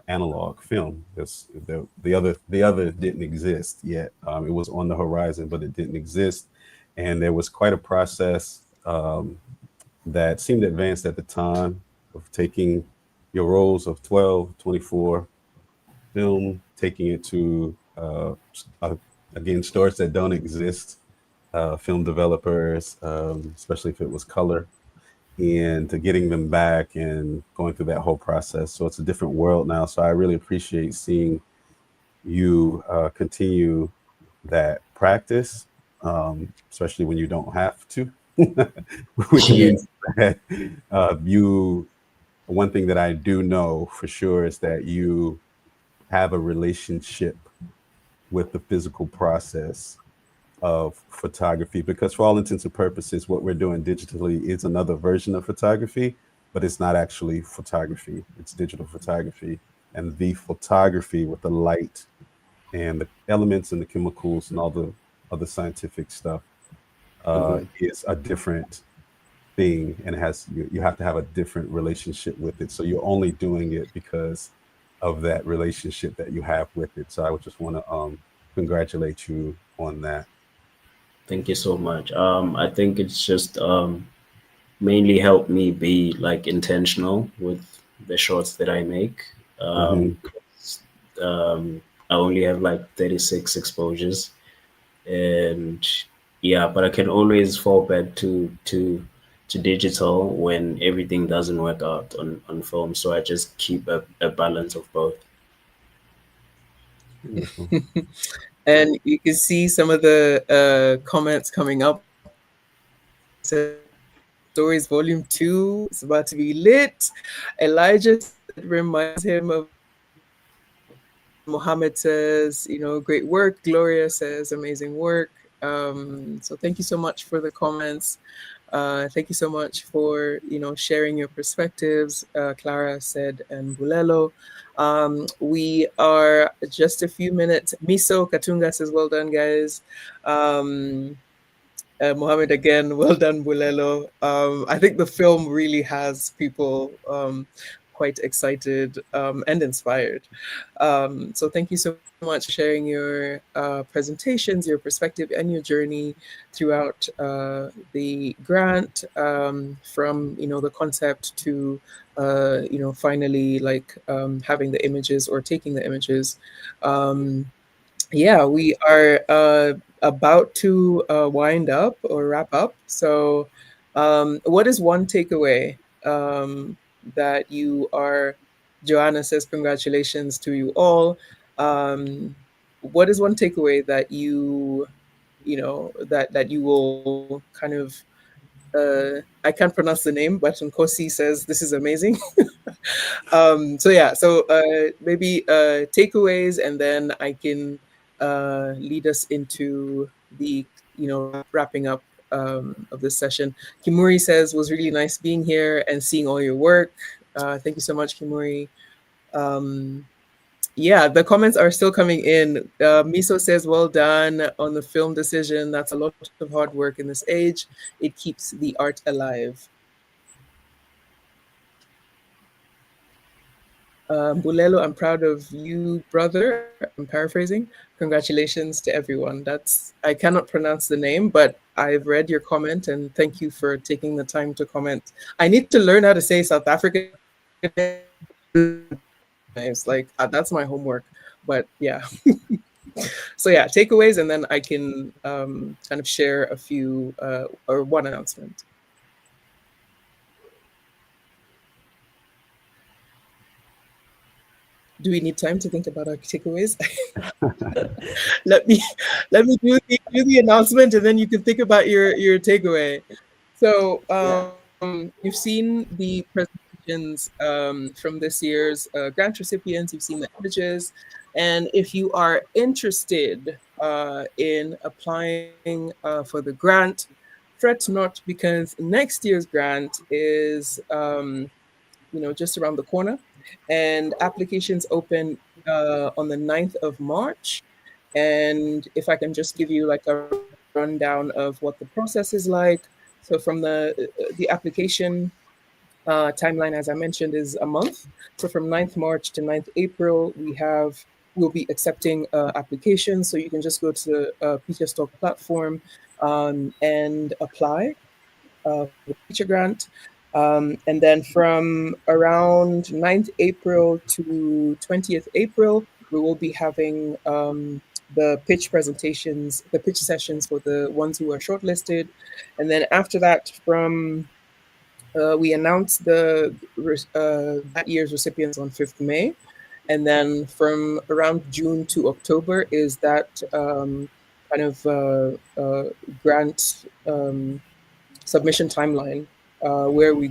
analog film. The other didn't exist yet. It was on the horizon, but it didn't exist, and there was quite a process that seemed advanced at the time of taking your rolls of 12, 24 film, taking it to again stores that don't exist, film developers, especially if it was color, and to getting them back and going through that whole process. So it's a different world now. So I really appreciate seeing you continue that practice, especially when you don't have to. Which means that one thing that I do know for sure is that you have a relationship with the physical process of photography, because for all intents and purposes, what we're doing digitally is another version of photography, but it's not actually photography. It's digital photography, and the photography with the light and the elements and the chemicals and all the other scientific stuff is a different thing, and it has you have to have a different relationship with it. So you're only doing it because of that relationship that you have with it. So I would just want to congratulate you on that. Thank you so much. I think it's just mainly helped me be like intentional with the shots that I make. Hmm. 'Cause, I only have like 36 exposures, and yeah, but I can always fall back to digital when everything doesn't work out on film. So I just keep a balance of both. Beautiful. And you can see some of the comments coming up. Stories Volume 2 is about to be lit. Elijah said it reminds him of Mohammed says, great work. Gloria says, amazing work. So thank you so much for the comments. Thank you so much for, sharing your perspectives, Klara, Sed, and Mbulelo. We are just a few minutes. Miso Katunga says, well done, guys. Mohammed again, well done, Mbulelo. I think the film really has people quite excited and inspired. So thank you so much for sharing your presentations, your perspective, and your journey throughout the grant, from the concept to finally like having the images or taking the images. Yeah, we are about to wind up or wrap up. So, what is one takeaway that you are? Joanna says, "Congratulations to you all." What is one takeaway that that you will kind of? I can't pronounce the name, but Nkosi says this is amazing. So yeah, so maybe takeaways, and then I can lead us into the wrapping up of this session. Kimuri says was really nice being here and seeing all your work. Thank you so much, Kimuri. Yeah, the comments are still coming in. Miso says, well done on the film decision. That's a lot of hard work in this age. It keeps the art alive. Mbulelo, I'm proud of you, brother. I'm paraphrasing. Congratulations to everyone. I cannot pronounce the name, but I've read your comment and thank you for taking the time to comment. I need to learn how to say South African names. Like that's my homework. But yeah. So yeah, takeaways, and then I can kind of share a few or one announcement. Do we need time to think about our takeaways? let me do the announcement, and then you can think about your takeaway. So you've seen the presentations from this year's grant recipients. You've seen the images, and if you are interested in applying for the grant, fret not, because next year's grant is just around the corner, and applications open on the 9th of March. And if I can just give you like a rundown of what the process is like. So from the application timeline, as I mentioned, is a month. So from 9th March to 9th April, we'll be accepting applications. So you can just go to the PICHA Stock platform and apply for the PICHA grant. And then from around 9th April to 20th April, we will be having the pitch presentations, the pitch sessions for the ones who are shortlisted. And then after that, we announced that year's recipients on 5th May. And then from around June to October is that kind of grant submission timeline, where we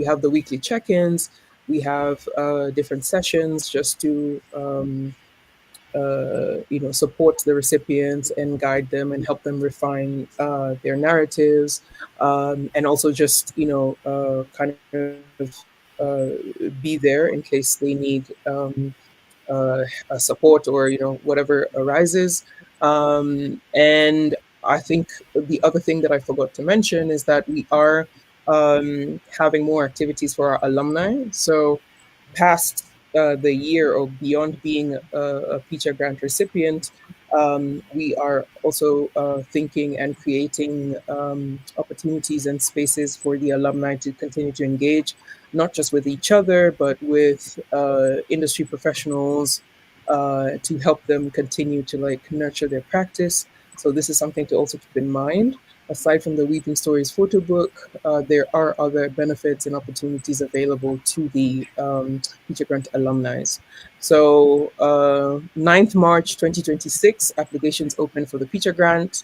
have the weekly check-ins, we have different sessions just to support the recipients and guide them and help them refine their narratives, and also just kind of be there in case they need support or whatever arises. And I think the other thing that I forgot to mention is that we are having more activities for our alumni. So past the year or beyond being a PICHA Grant recipient, we are also thinking and creating opportunities and spaces for the alumni to continue to engage, not just with each other, but with industry professionals to help them continue to like nurture their practice. So this is something to also keep in mind. Aside from the Weeping Stories photo book, there are other benefits and opportunities available to the PICHA Grant alumni. So 9th March 2026, applications open for the PICHA Grant.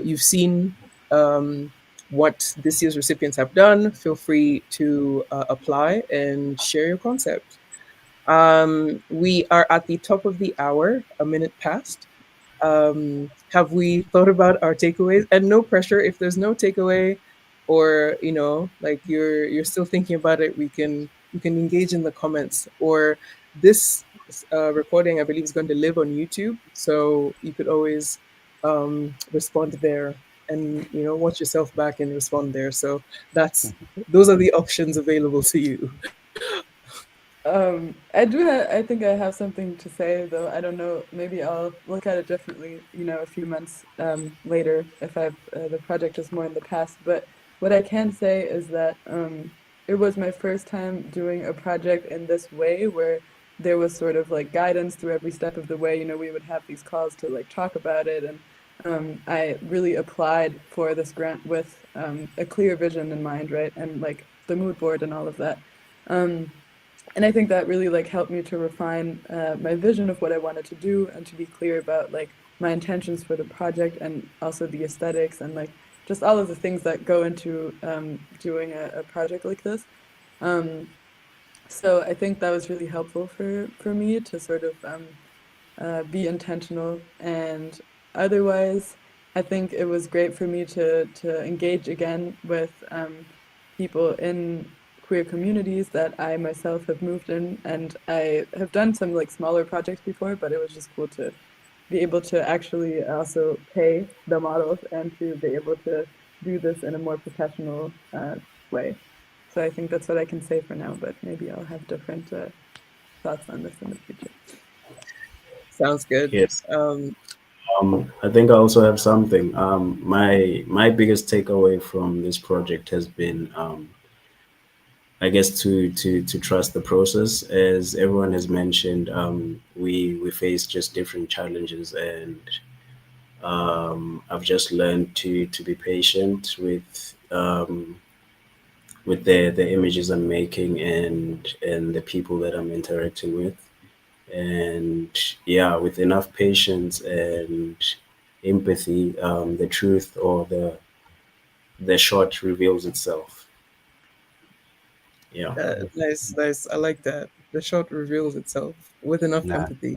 You've seen what this year's recipients have done. Feel free to apply and share your concept. We are at the top of the hour, a minute past. Have we thought about our takeaways? And no pressure. If there's no takeaway, or like you're still thinking about it, we can engage in the comments. Or this recording, I believe, is going to live on YouTube, so you could always respond there, and watch yourself back and respond there. So those are the options available to you. I think I have something to say, though. I don't know, maybe I'll look at it differently, a few months later if the project is more in the past. But what I can say is that it was my first time doing a project in this way, where there was sort of like guidance through every step of the way. We would have these calls to like talk about it, and I really applied for this grant with a clear vision in mind, right? And like the mood board and all of that. And I think that really like helped me to refine my vision of what I wanted to do, and to be clear about like my intentions for the project, and also the aesthetics, and like just all of the things that go into doing a project like this. So I think that was really helpful for me to sort of be intentional. And otherwise, I think it was great for me to engage again with people in queer communities that I myself have moved in, and I have done some like smaller projects before, but it was just cool to be able to actually also pay the models and to be able to do this in a more professional way. So I think that's what I can say for now, but maybe I'll have different thoughts on this in the future. Sounds good. Yes. I think I also have something. My biggest takeaway from this project has been I guess to trust the process. As everyone has mentioned, we face just different challenges, and I've just learned to be patient with the images I'm making, and the people that I'm interacting with, and yeah, with enough patience and empathy, the truth or the shot reveals itself. Yeah. Nice. I like that. The shot reveals itself with enough empathy.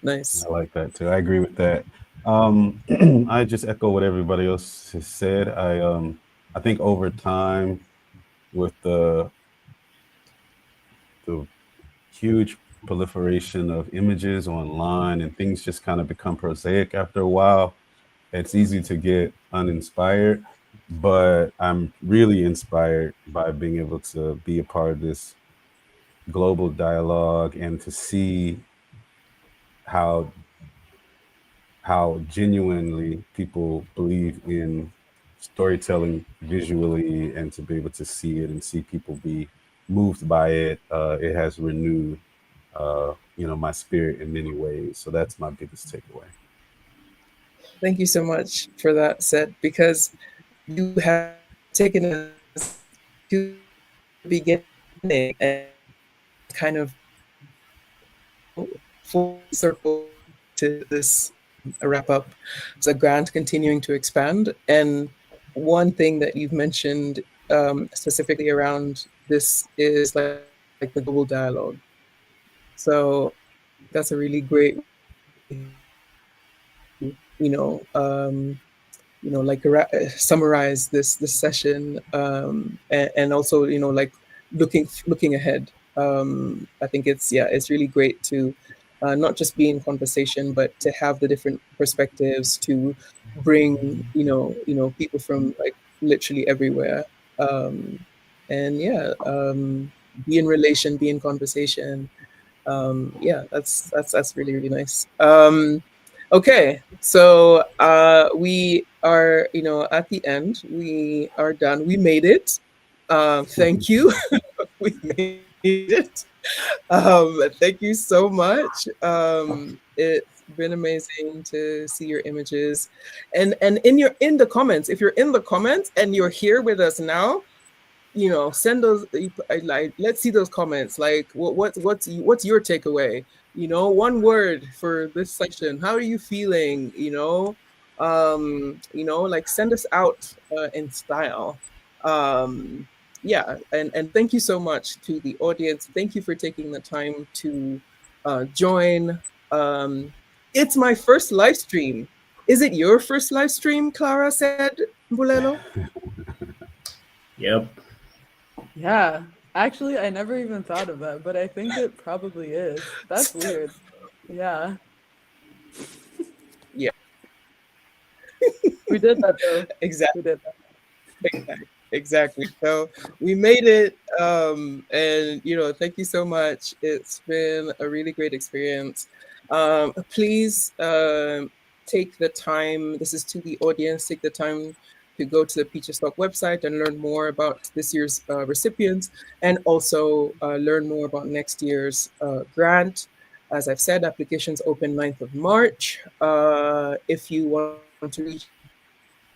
Nice. I like that too. I agree with that. I just echo what everybody else has said. I think over time, with the huge proliferation of images online, and things just kind of become prosaic after a while, it's easy to get uninspired. But I'm really inspired by being able to be a part of this global dialogue, and to see how genuinely people believe in storytelling visually, and to be able to see it and see people be moved by it. It has renewed, my spirit in many ways. So that's my biggest takeaway. Thank you so much for that, Sed, because you have taken us to the beginning and kind of full circle to this wrap up. It's a grant continuing to expand. And one thing that you've mentioned specifically around this is like the global dialogue. So that's a really great, like summarize this session, and also like looking ahead. I think it's really great to not just be in conversation, but to have the different perspectives, to bring, people from like literally everywhere. And yeah, be in relation, be in conversation. Yeah, that's really, really nice. Okay, so we are, at the end. We are done. We made it. Thank you. We made it. Thank you so much. It's been amazing to see your images, and in the comments. If you're in the comments and you're here with us now, send those. Like, let's see those comments. Like, what's your takeaway? One word for this section. How are you feeling? Like, send us out in style. Yeah, and thank you so much to the audience. Thank you for taking the time to join. It's my first live stream. Is it your first live stream, Klara Said Mbulelo? Yep. Yeah. Actually, I never even thought of that, but I think it probably is. That's weird. Yeah. Yeah. We did that though. Exactly. We did that. Exactly. So we made it. And thank you so much. It's been a really great experience. Please take the time. This is to the audience. Take the time to go to the PICHA Stock website and learn more about this year's recipients, and also learn more about next year's grant. As I've said, applications open 9th of March. If you want to reach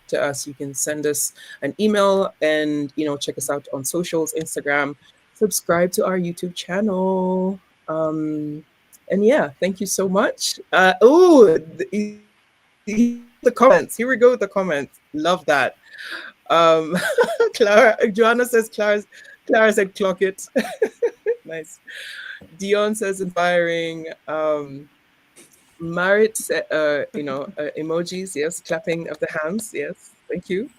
to us, you can send us an email, and check us out on socials, Instagram, subscribe to our YouTube channel. And yeah, thank you so much. The comments. Here we go with the comments. Love that. Joanna says Clara said clock it. Nice. Dion says inspiring. Marit, emojis, yes, clapping of the hands, yes, thank you.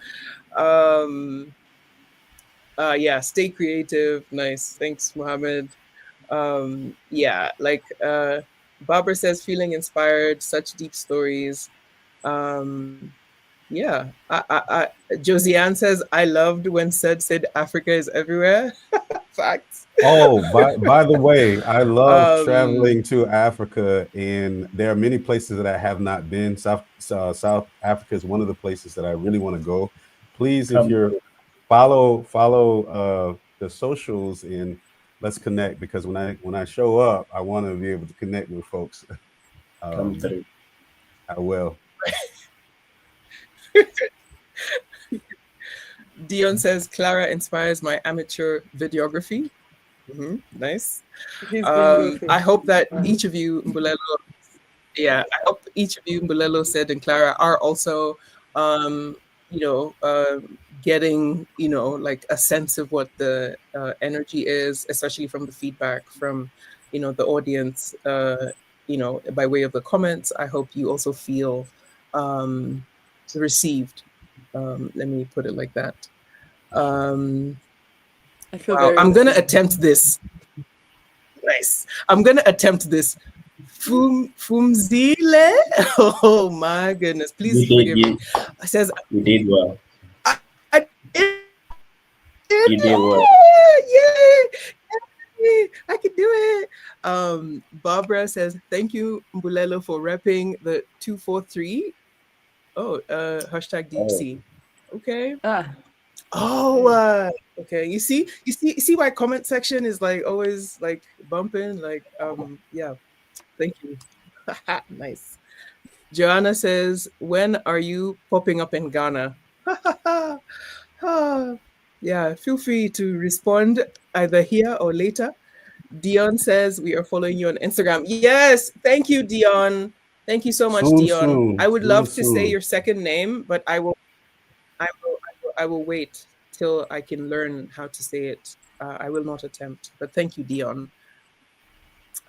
Yeah, stay creative, nice, thanks, Mohammed. Yeah, like Barbara says, feeling inspired, such deep stories. Yeah, Josiane says, I loved when said Africa is everywhere. Facts. Oh, by the way, I love traveling to Africa, and there are many places that I have not been. South Africa is one of the places that I really want to go. Please, if you're follow the socials, and let's connect, because when I show up, I want to be able to connect with folks. Come through. I will. Dion says, Clara inspires my amateur videography. Nice. I hope that each of you, Mbulelo, I hope each of you, Mbulelo, Sed, and Clara, are also, getting, like a sense of what the energy is, especially from the feedback from, the audience, by way of the comments. I hope you also feel received. Let me put it like that. I feel wow, I'm going to attempt this. Nice. I'm going to attempt this. Fumzile. Oh my goodness. Please forgive me. It says, you did well. I did. You did well. Yay! I can do it. Barbara says, thank you, Mbulelo, for repping the 243. Oh, hashtag deep sea. Okay. Oh, okay. You see my comment section is like always like bumping. Like, yeah. Thank you. Nice. Joanna says, when are you popping up in Ghana? Yeah, feel free to respond either here or later. Dion says, we are following you on Instagram. Yes, thank you, Dion. Thank you so much, Dion. I would love to say your second name, but I will wait till I can learn how to say it. I will not attempt, but thank you, Dion.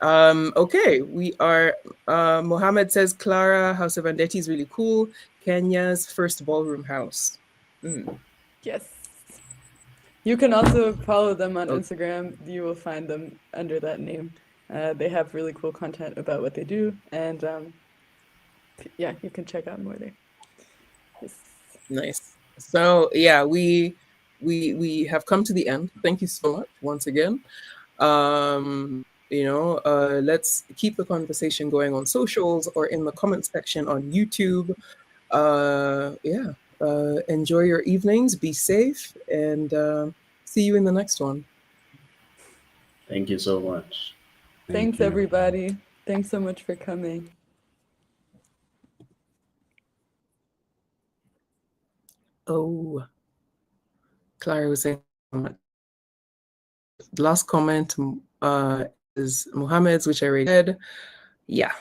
Okay, we are, Mohammed says, Clara, House of Vendetti is really cool. Kenya's first ballroom house. Yes. You can also follow them on Instagram. You will find them under that name. They have really cool content about what they do, and yeah, you can check out more there. Yes. Nice. So yeah, we have come to the end. Thank you so much once again. Let's keep the conversation going on socials or in the comment section on YouTube. Enjoy your evenings, be safe, and see you in the next one. Thank you so much. Thanks, everybody. Thanks so much for coming. Oh, Klara was saying, the last comment is Muhammad's, which I already read. Yeah.